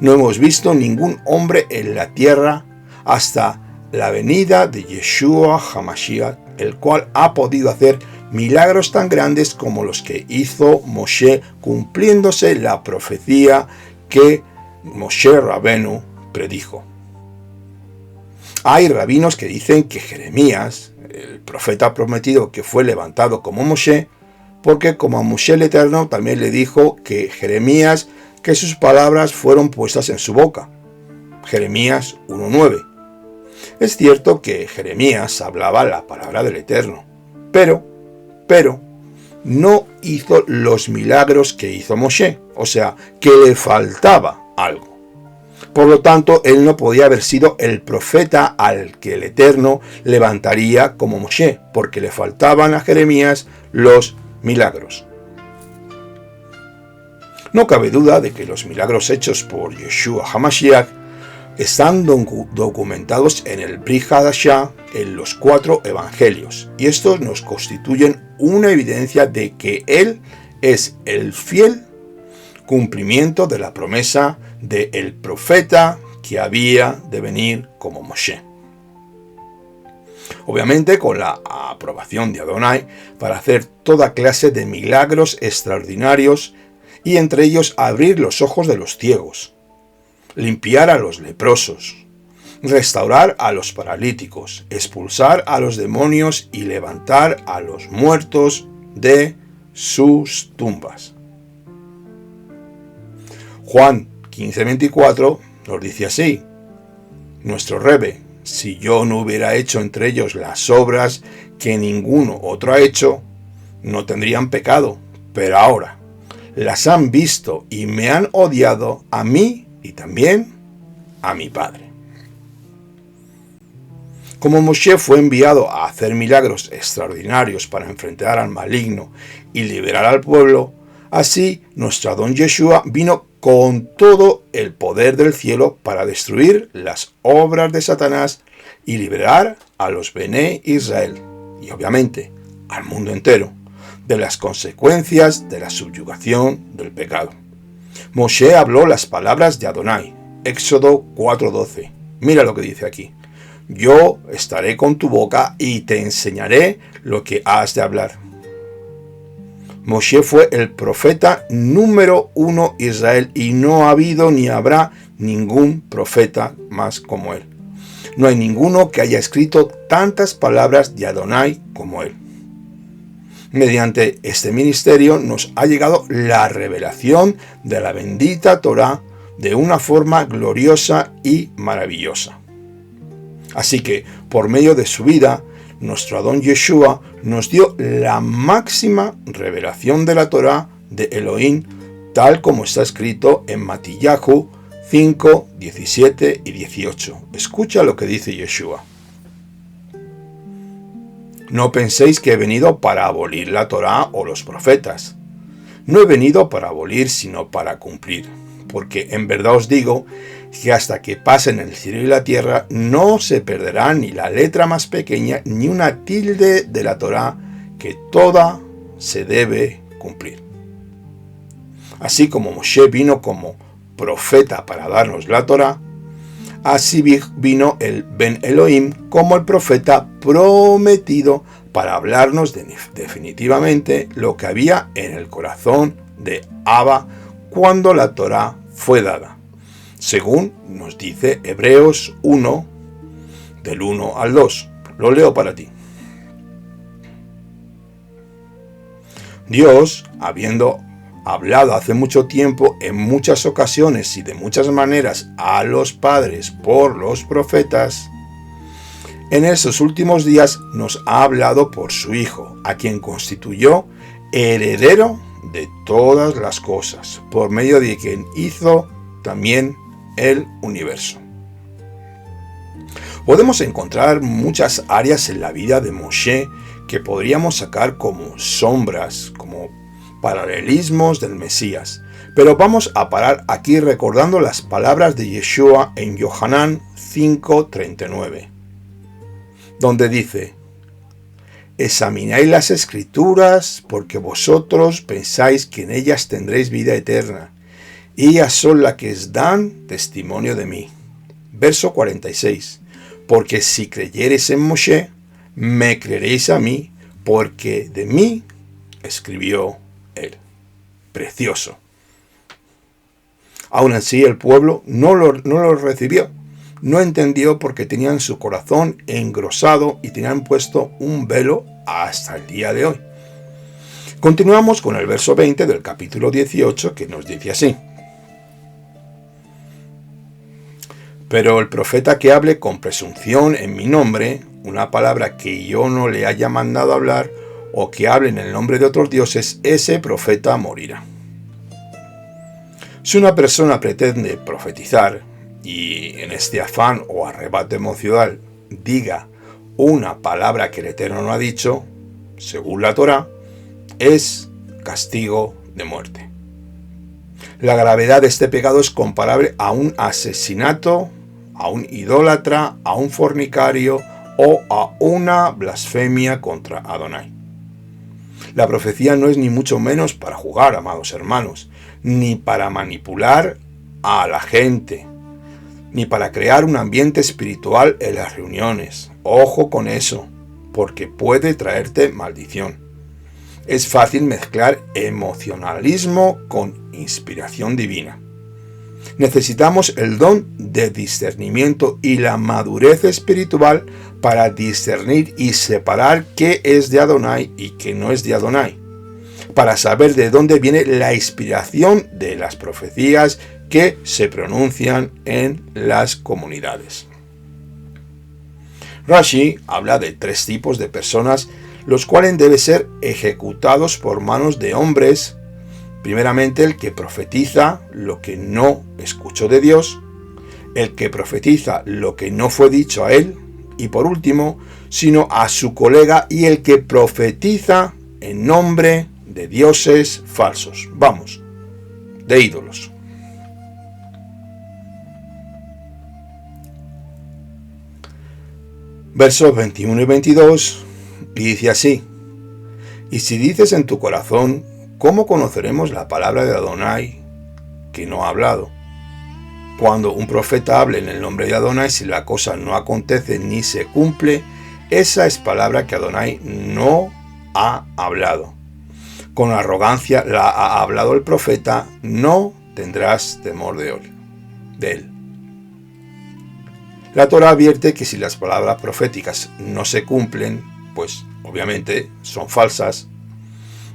No hemos visto ningún hombre en la tierra hasta la venida de Yeshua HaMashiach, el cual ha podido hacer milagros tan grandes como los que hizo Moshe, cumpliéndose la profecía que Moshe Rabenu predijo. Hay rabinos que dicen que Jeremías, el profeta prometido que fue levantado como Moshe, porque como a Moshe el Eterno también le dijo que Jeremías, que sus palabras fueron puestas en su boca. Jeremías 1:9. Es cierto que Jeremías hablaba la palabra del Eterno, pero no hizo los milagros que hizo Moshe, o sea, que le faltaba algo. Por lo tanto, él no podía haber sido el profeta al que el Eterno levantaría como Moshe, porque le faltaban a Jeremías los milagros. No cabe duda de que los milagros hechos por Yeshua HaMashiach están documentados en el Brit Hadashah, en los 4 evangelios, y estos nos constituyen una evidencia de que él es el fiel cumplimiento de la promesa del profeta que había de venir como Moshe. Obviamente con la aprobación de Adonai para hacer toda clase de milagros extraordinarios, y entre ellos abrir los ojos de los ciegos, limpiar a los leprosos, restaurar a los paralíticos, expulsar a los demonios y levantar a los muertos de sus tumbas. Juan 15:24 nos dice así: nuestro Rebbe, si yo no hubiera hecho entre ellos las obras que ninguno otro ha hecho, no tendrían pecado, pero ahora las han visto y me han odiado a mí y también a mi Padre. Como Moshe fue enviado a hacer milagros extraordinarios para enfrentar al maligno y liberar al pueblo, así nuestro Adón Yeshua vino con todo el poder del cielo para destruir las obras de Satanás y liberar a los Bené Israel, y obviamente al mundo entero, de las consecuencias de la subyugación del pecado. Moshe habló las palabras de Adonai, Éxodo 4:12. Mira lo que dice aquí: yo estaré con tu boca y te enseñaré lo que has de hablar. Moshe fue el profeta número 1 de Israel, y no ha habido ni habrá ningún profeta más como él. No hay ninguno que haya escrito tantas palabras de Adonai como él. Mediante este ministerio nos ha llegado la revelación de la bendita Torá de una forma gloriosa y maravillosa. Así que, por medio de su vida, nuestro Adón Yeshua nos dio la máxima revelación de la Torá de Elohim, tal como está escrito en Matillahu 5, 17 y 18. Escucha lo que dice Yeshua. No penséis que he venido para abolir la Torá o los profetas. No he venido para abolir, sino para cumplir. Porque en verdad os digo que hasta que pasen el cielo y la tierra, no se perderá ni la letra más pequeña, ni una tilde de la Torá, que toda se debe cumplir. Así como Moshe vino como profeta para darnos la Torá, así vino el Ben Elohim como el profeta prometido para hablarnos definitivamente lo que había en el corazón de Abba cuando la Torá fue dada, según nos dice Hebreos 1, del 1 al 2. Lo leo para ti. Dios, habiendo hablado hace mucho tiempo, en muchas ocasiones y de muchas maneras a los padres por los profetas, en esos últimos días nos ha hablado por su Hijo, a quien constituyó heredero de todas las cosas, por medio de quien hizo también el universo. Podemos encontrar muchas áreas en la vida de Moshe que podríamos sacar como sombras, como paralelismos del Mesías, pero vamos a parar aquí recordando las palabras de Yeshua en Yohanan 5:39, donde dice: examináis las Escrituras, porque vosotros pensáis que en ellas tendréis vida eterna, y ellas son las que os dan testimonio de mí. Verso 46. porque si creyereis en Moshe, me creeréis a mí, porque de mí escribió él. Precioso. Aún así el pueblo no lo recibió, no entendió porque tenían su corazón engrosado y tenían puesto un velo hasta el día de hoy. Continuamos con el verso 20 del capítulo 18 que nos dice así. Pero el profeta que hable con presunción en mi nombre, una palabra que yo no le haya mandado hablar, o que hable en el nombre de otros dioses, ese profeta morirá. Si una persona pretende profetizar y en este afán o arrebato emocional diga una palabra que el Eterno no ha dicho, según la Torá, es castigo de muerte. La gravedad de este pecado es comparable a un asesinato, a un idólatra, a un fornicario o a una blasfemia contra Adonai. La profecía no es ni mucho menos para jugar, amados hermanos, ni para manipular a la gente, ni para crear un ambiente espiritual en las reuniones. Ojo con eso, porque puede traerte maldición. Es fácil mezclar emocionalismo con inspiración divina. Necesitamos el don de discernimiento y la madurez espiritual para discernir y separar qué es de Adonai y qué no es de Adonai, para saber de dónde viene la inspiración de las profecías que se pronuncian en las comunidades. Rashi habla de 3 tipos de personas, los cuales deben ser ejecutados por manos de hombres. Primeramente, el que profetiza lo que no escuchó de Dios, el que profetiza lo que no fue dicho a él, y por último, sino a su colega, y el que profetiza en nombre de dioses falsos. Vamos, de ídolos. Versos 21 y 22, y dice así: y si dices en tu corazón, ¿cómo conoceremos la palabra de Adonai que no ha hablado? Cuando un profeta hable en el nombre de Adonai, si la cosa no acontece ni se cumple, esa es palabra que Adonai no ha hablado. Con arrogancia la ha hablado el profeta, no tendrás temor de él. La Torá advierte que si las palabras proféticas no se cumplen, pues obviamente son falsas.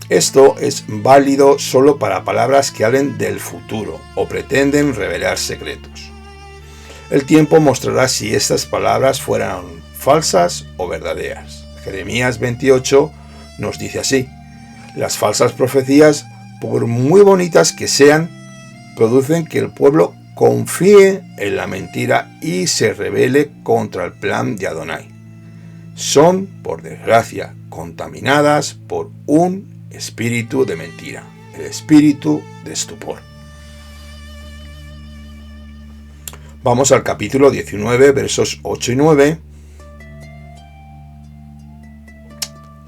Esto es válido solo para palabras que hablen del futuro o pretenden revelar secretos. El tiempo mostrará si estas palabras fueran falsas o verdaderas. Jeremías 28 nos dice así: las falsas profecías, por muy bonitas que sean, producen que el pueblo confíe en la mentira y se rebele contra el plan de Adonai. Son, por desgracia, contaminadas por un espíritu de mentira, el espíritu de estupor. Vamos al capítulo 19, versos 8 y 9.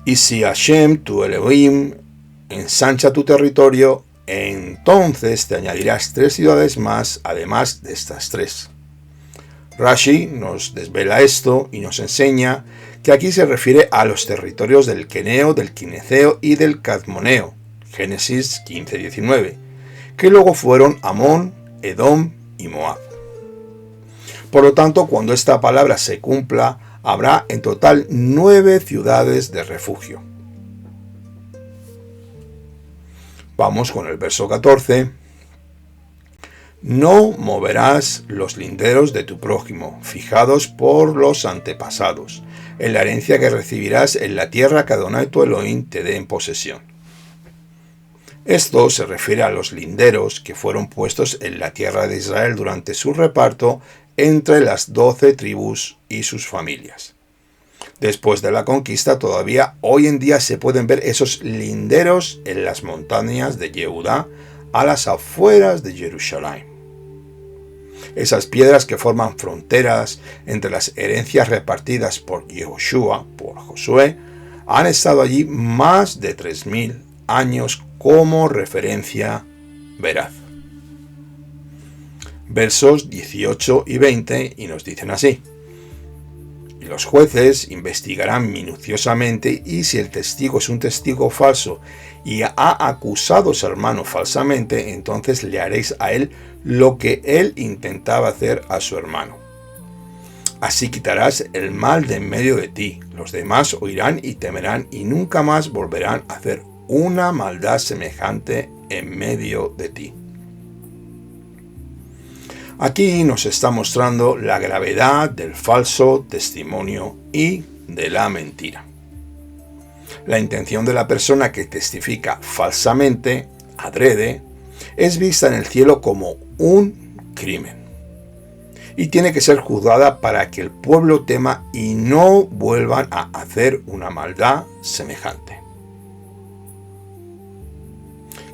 Y si Hashem, tu Elohim, ensancha tu territorio, entonces te añadirás 3 ciudades más, además de estas 3. Rashi nos desvela esto y nos enseña que aquí se refiere a los territorios del Queneo, del Quineceo y del Cadmoneo, Génesis 15-19, que luego fueron Amón, Edom y Moab. Por lo tanto, cuando esta palabra se cumpla, habrá en total 9 ciudades de refugio. Vamos con el verso 14. No moverás los linderos de tu prójimo, fijados por los antepasados, en la herencia que recibirás en la tierra que Adonai tu Elohim te dé en posesión. Esto se refiere a los linderos que fueron puestos en la tierra de Israel durante su reparto entre las 12 tribus y sus familias. Después de la conquista, todavía hoy en día se pueden ver esos linderos en las montañas de Yehudá, a las afueras de Jerusalén. Esas piedras que forman fronteras entre las herencias repartidas por Yehoshua, por Josué, han estado allí más de 3000 años como referencia veraz. Versos 18 y 20 y nos dicen así: Los jueces investigarán minuciosamente y si el testigo es un testigo falso y ha acusado a su hermano falsamente, entonces le haréis a él lo que él intentaba hacer a su hermano. Así quitarás el mal de en medio de ti. Los demás oirán y temerán y nunca más volverán a hacer una maldad semejante en medio de ti. Aquí nos está mostrando la gravedad del falso testimonio y de la mentira. La intención de la persona que testifica falsamente, adrede, es vista en el cielo como un crimen y tiene que ser juzgada para que el pueblo tema y no vuelvan a hacer una maldad semejante.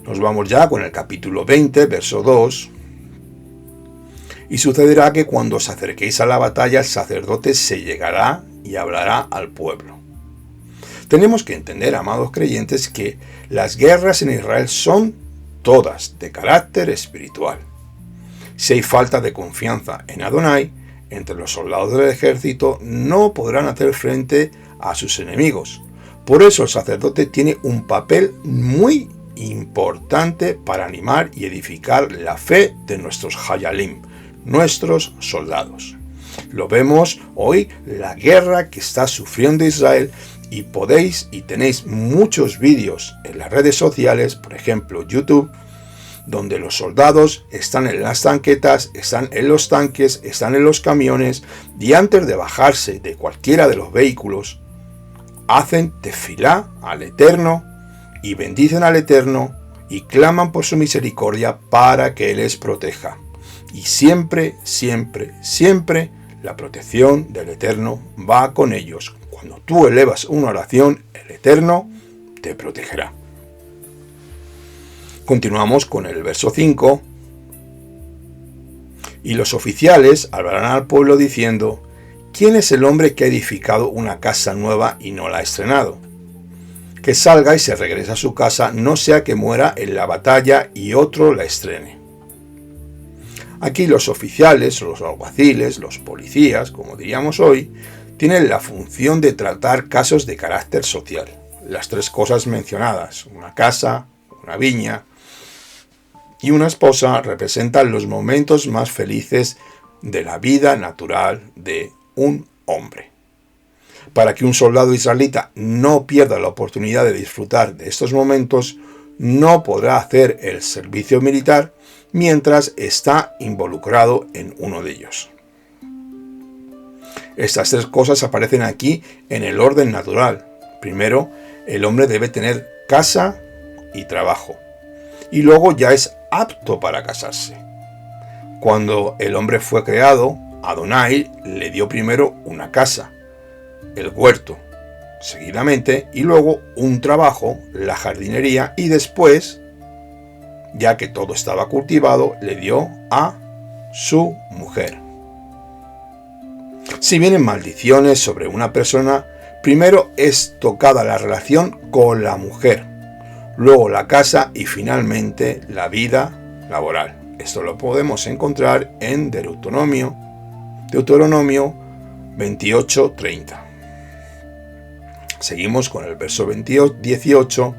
Nos vamos ya con el capítulo 20, verso 2. Y sucederá que cuando os acerquéis a la batalla, el sacerdote se llegará y hablará al pueblo. Tenemos que entender, amados creyentes, que las guerras en Israel son todas de carácter espiritual. Si hay falta de confianza en Adonai, entre los soldados del ejército no podrán hacer frente a sus enemigos. Por eso el sacerdote tiene un papel muy importante para animar y edificar la fe de nuestros Hayalim, nuestros soldados. Lo vemos hoy, la guerra que está sufriendo Israel, y podéis y tenéis muchos vídeos en las redes sociales, por ejemplo YouTube, donde los soldados están en las tanquetas, están en los tanques, están en los camiones, y antes de bajarse de cualquiera de los vehículos, hacen tefilá al Eterno y bendicen al Eterno y claman por su misericordia para que les proteja. Y siempre, siempre, siempre la protección del Eterno va con ellos. Cuando tú elevas una oración, el Eterno te protegerá. Continuamos con el verso 5. Y los oficiales hablarán al pueblo diciendo: ¿quién es el hombre que ha edificado una casa nueva y no la ha estrenado? Que salga y se regrese a su casa, no sea que muera en la batalla y otro la estrene. Aquí los oficiales, los alguaciles, los policías, como diríamos hoy, tienen la función de tratar casos de carácter social. Las tres cosas mencionadas, una casa, una viña y una esposa, representan los momentos más felices de la vida natural de un hombre. Para que un soldado israelita no pierda la oportunidad de disfrutar de estos momentos, no podrá hacer el servicio militar mientras está involucrado en uno de ellos. Estas tres cosas aparecen aquí en el orden natural. Primero, el hombre debe tener casa y trabajo, y luego ya es apto para casarse. Cuando el hombre fue creado, Adonai le dio primero una casa, el huerto, seguidamente, y luego un trabajo, la jardinería, y después, ya que todo estaba cultivado, le dio a su mujer. Si vienen maldiciones sobre una persona, primero es tocada la relación con la mujer, luego la casa y finalmente la vida laboral. Esto lo podemos encontrar en Deuteronomio 28:30. Seguimos con el verso 18.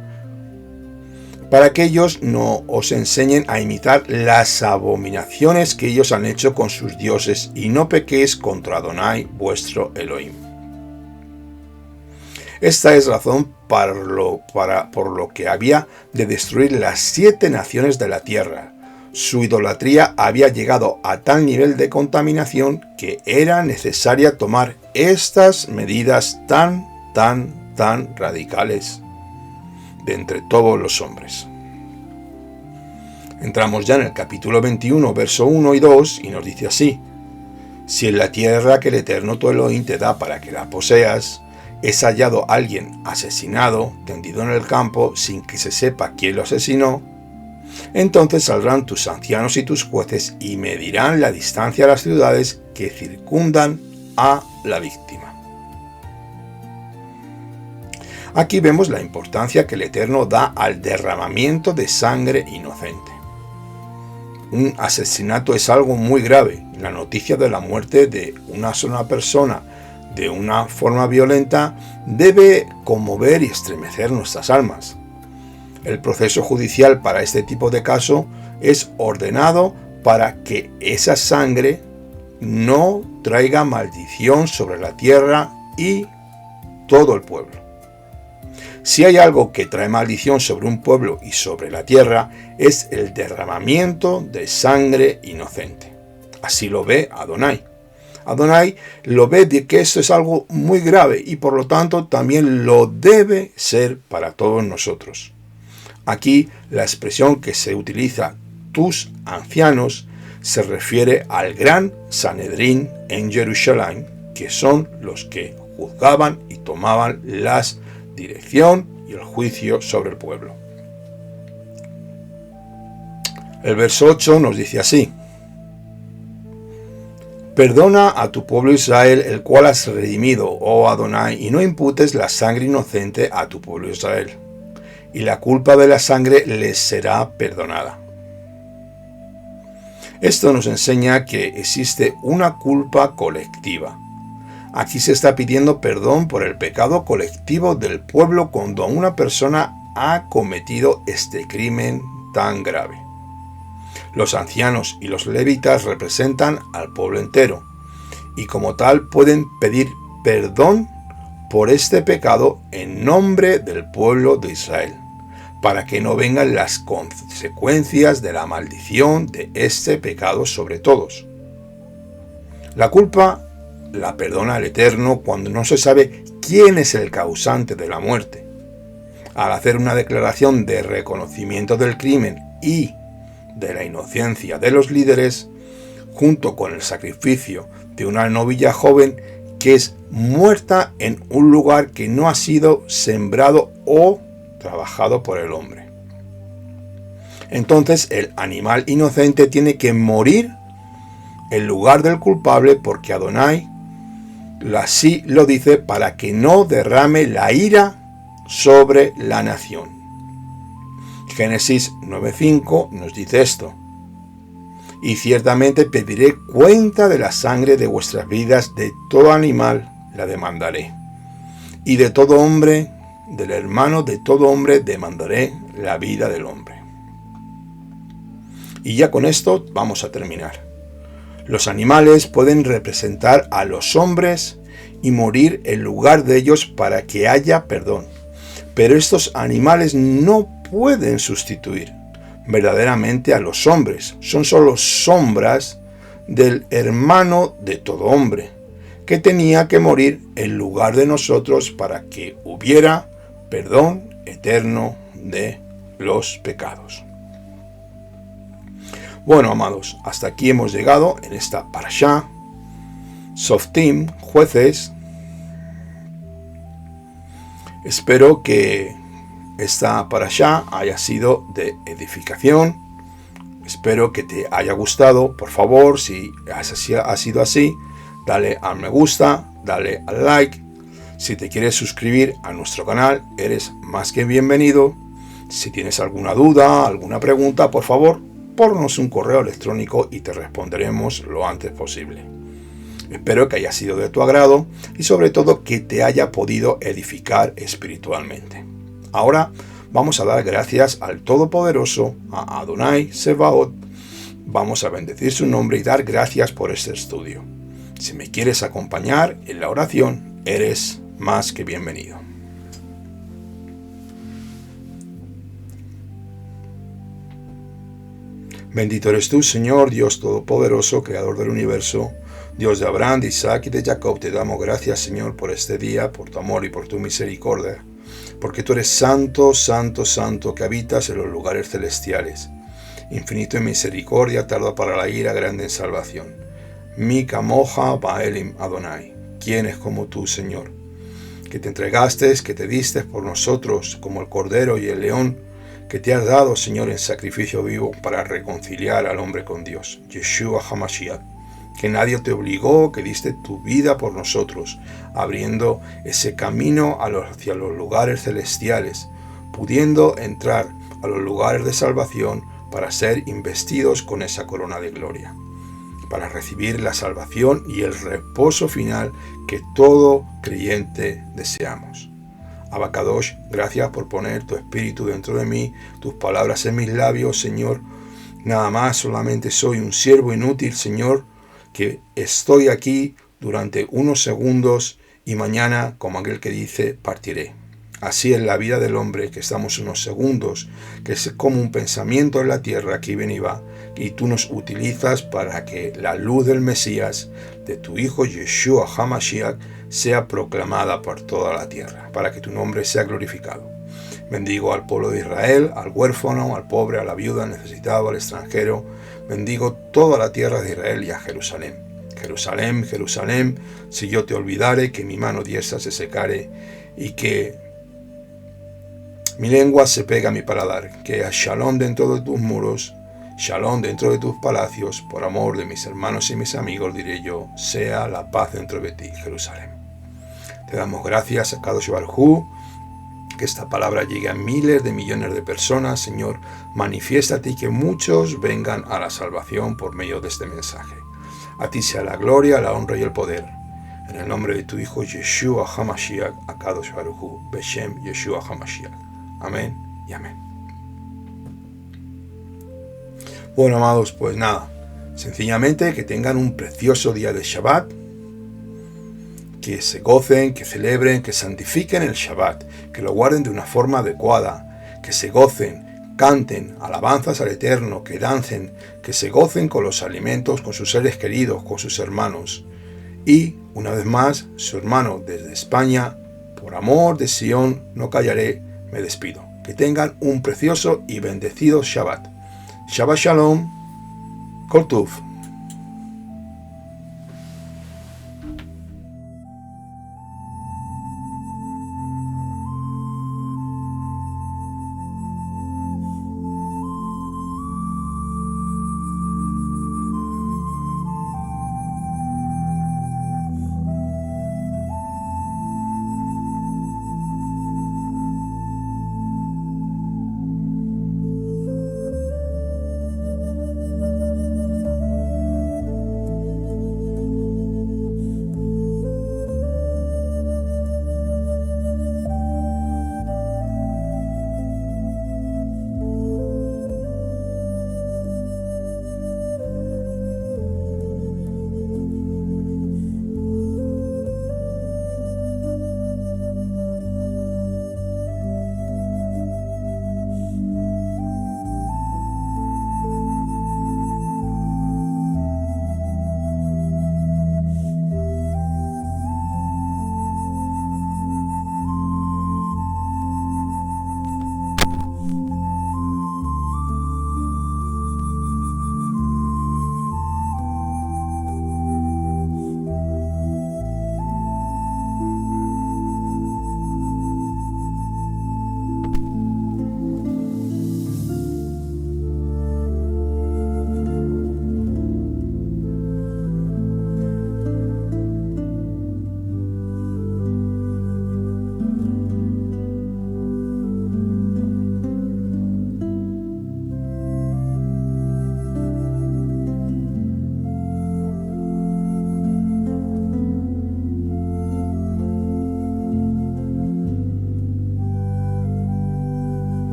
Para que ellos no os enseñen a imitar las abominaciones que ellos han hecho con sus dioses y no pequéis contra Adonai vuestro Elohim. Esta es razón por lo que había de destruir las 7 naciones de la tierra. Su idolatría había llegado a tal nivel de contaminación que era necesaria tomar estas medidas tan radicales de entre todos los hombres. Entramos ya en el capítulo 21, verso 1 y 2, y nos dice así: si en la tierra que el Eterno tu Elohim te da para que la poseas, es hallado alguien asesinado, tendido en el campo, sin que se sepa quién lo asesinó, entonces saldrán tus ancianos y tus jueces y medirán la distancia a las ciudades que circundan a la víctima. Aquí vemos la importancia que el Eterno da al derramamiento de sangre inocente. Un asesinato es algo muy grave. La noticia de la muerte de una sola persona de una forma violenta debe conmover y estremecer nuestras almas. El proceso judicial para este tipo de caso es ordenado para que esa sangre no traiga maldición sobre la tierra y todo el pueblo. Si hay algo que trae maldición sobre un pueblo y sobre la tierra, es el derramamiento de sangre inocente. Así lo ve Adonai. Adonai lo ve de que esto es algo muy grave y por lo tanto también lo debe ser para todos nosotros. Aquí la expresión que se utiliza, tus ancianos, se refiere al gran Sanedrín en Jerusalén, que son los que juzgaban y tomaban la dirección y el juicio sobre el pueblo. El verso 8 nos dice así: Perdona a tu pueblo Israel, el cual has redimido, oh Adonai, y no imputes la sangre inocente a tu pueblo Israel, y la culpa de la sangre les será perdonada. Esto nos enseña que existe una culpa colectiva. Aquí se está pidiendo perdón por el pecado colectivo del pueblo cuando una persona ha cometido este crimen tan grave. Los ancianos y los levitas representan al pueblo entero y como tal pueden pedir perdón por este pecado en nombre del pueblo de Israel, para que no vengan las consecuencias de la maldición de este pecado sobre todos. La culpa la perdona el Eterno cuando no se sabe quién es el causante de la muerte. Al hacer una declaración de reconocimiento del crimen y de la inocencia de los líderes, junto con el sacrificio de una novilla joven que es muerta en un lugar que no ha sido sembrado o trabajado por el hombre. Entonces el animal inocente tiene que morir en lugar del culpable porque Adonai así lo dice para que no derrame la ira sobre la nación. Génesis 9:5 nos dice esto: y ciertamente pediré cuenta de la sangre de vuestras vidas, de todo animal la demandaré, y de todo hombre, del hermano de todo hombre demandaré la vida del hombre. Y ya con esto vamos a terminar. Los animales pueden representar a los hombres y morir en lugar de ellos para que haya perdón. Pero estos animales no pueden sustituir verdaderamente a los hombres. Son solo sombras del hermano de todo hombre, que tenía que morir en lugar de nosotros para que hubiera perdón eterno de los pecados. Bueno, amados, hasta aquí hemos llegado en esta parashá, Shoftim, jueces. Espero que esta parashá haya sido de edificación. Espero que te haya gustado. Por favor, si ha sido así, dale al me gusta, dale al like. Si te quieres suscribir a nuestro canal, eres más que bienvenido. Si tienes alguna duda, alguna pregunta, por favor, ponnos un correo electrónico y te responderemos lo antes posible. Espero que haya sido de tu agrado y sobre todo que te haya podido edificar espiritualmente. Ahora vamos a dar gracias al Todopoderoso, a Adonai Sebaot. Vamos a bendecir su nombre y dar gracias por este estudio. Si me quieres acompañar en la oración, eres más que bienvenido. Bendito eres tú, Señor, Dios Todopoderoso, Creador del universo, Dios de Abraham, de Isaac y de Jacob. Te damos gracias, Señor, por este día, por tu amor y por tu misericordia, porque tú eres santo, santo, santo, que habitas en los lugares celestiales. Infinito en misericordia, tardo para la ira, grande en salvación. Mi camoja Baelim Adonai. ¿Quién es como tú, Señor? Que te entregaste, que te diste por nosotros, como el cordero y el león, que te has dado, Señor, en sacrificio vivo para reconciliar al hombre con Dios. Yeshua HaMashiach. Que nadie te obligó, que diste tu vida por nosotros, abriendo ese camino hacia los lugares celestiales, pudiendo entrar a los lugares de salvación para ser investidos con esa corona de gloria. para recibir la salvación y el reposo final que todo creyente deseamos. Abacadosh, gracias por poner tu espíritu dentro de mí, tus palabras en mis labios, Señor. Nada más, solamente soy un siervo inútil, Señor, que estoy aquí durante unos segundos y mañana, como aquel que dice, partiré. Así es la vida del hombre, que estamos unos segundos, que es como un pensamiento en la tierra que viene y va, y tú nos utilizas para que la luz del Mesías, de tu Hijo Yeshua HaMashiach, sea proclamada por toda la tierra, para que tu nombre sea glorificado. Bendigo al pueblo de Israel, al huérfano, al pobre, a la viuda, al necesitado, al extranjero. Bendigo toda la tierra de Israel y a Jerusalén. Jerusalén, Jerusalén, si yo te olvidare, que mi mano diestra se secare y que mi lengua se pega a mi paladar, que haya shalom dentro de tus muros, shalom dentro de tus palacios, por amor de mis hermanos y mis amigos, diré yo, sea la paz dentro de ti, Jerusalén. Te damos gracias a Kadosh Baruj Hu, que esta palabra llegue a miles de millones de personas, Señor, manifiéstate y que muchos vengan a la salvación por medio de este mensaje. A ti sea la gloria, la honra y el poder. En el nombre de tu Hijo Yeshua HaMashiach, a Kadosh Baruj Hu, Beshem Yeshua HaMashiach. Amén y amén. Bueno, amados, pues nada, sencillamente que tengan un precioso día de Shabbat, que se gocen, que celebren, que santifiquen el Shabbat, que lo guarden de una forma adecuada, que se gocen, canten alabanzas al Eterno, que dancen, que se gocen con los alimentos, con sus seres queridos, con sus hermanos. Y, una vez más, su hermano desde España, por amor de Sion, no callaré, me despido. Que tengan un precioso y bendecido Shabbat. Shabbat Shalom, Kol Tuv.